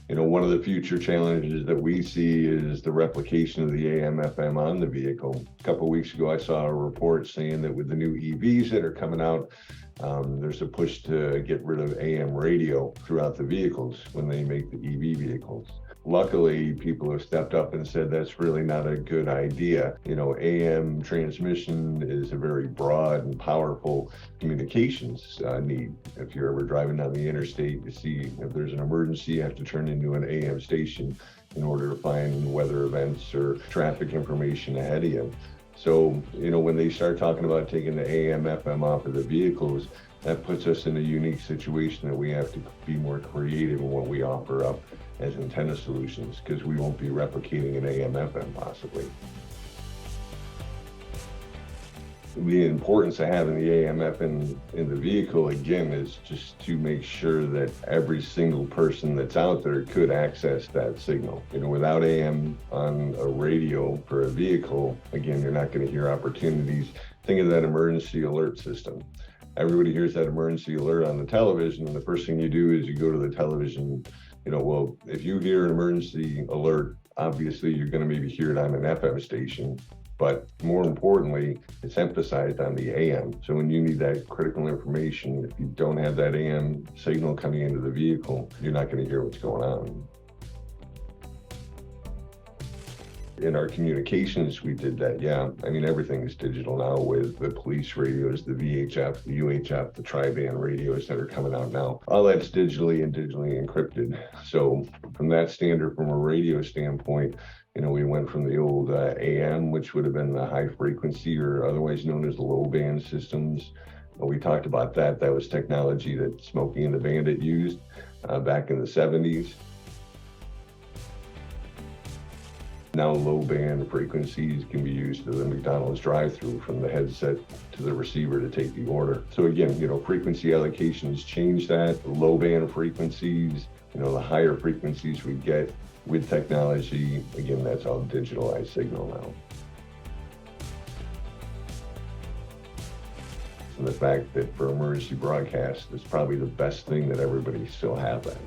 One of the future challenges that we see is the replication of the AM/FM on the vehicle. A couple of weeks ago, I saw a report saying that with the new EVs that are coming out, there's a push to get rid of AM radio throughout the vehicles when they make the EV vehicles. Luckily, people have stepped up and said that's really not a good idea. AM transmission is a very broad and powerful communications need. If you're ever driving down the interstate, you see if there's an emergency, you have to turn into an AM station in order to find weather events or traffic information ahead of you. So, when they start talking about taking the AM/FM off of the vehicles, that puts us in a unique situation that we have to be more creative in what we offer up as antenna solutions, because we won't be replicating an AM/FM possibly. The importance of having the AM/FM in the vehicle, again, is just to make sure that every single person that's out there could access that signal. Without AM on a radio for a vehicle, again, you're not going to hear opportunities. Think of that emergency alert system. Everybody hears that emergency alert on the television, and the first thing you do is you go to the television. Well, if you hear an emergency alert, obviously you're going to maybe hear it on an FM station. But more importantly, it's emphasized on the AM. So when you need that critical information, if you don't have that AM signal coming into the vehicle, you're not going to hear what's going on. In our communications, we did that. Yeah, everything is digital now with the police radios, the VHF, the UHF, the tri-band radios that are coming out now. All that's digitally encrypted. So from that standard, from a radio standpoint, we went from the old AM, which would have been the high frequency or otherwise known as the low band systems. We talked about that. That was technology that Smokey and the Bandit used back in the 70s. Now low band frequencies can be used to the McDonald's drive-through from the headset to the receiver to take the order. So again, frequency allocations change that. Low band frequencies, the higher frequencies we get with technology, again, that's all digitalized signal now. And the fact that for emergency broadcast, it's probably the best thing that everybody still has that.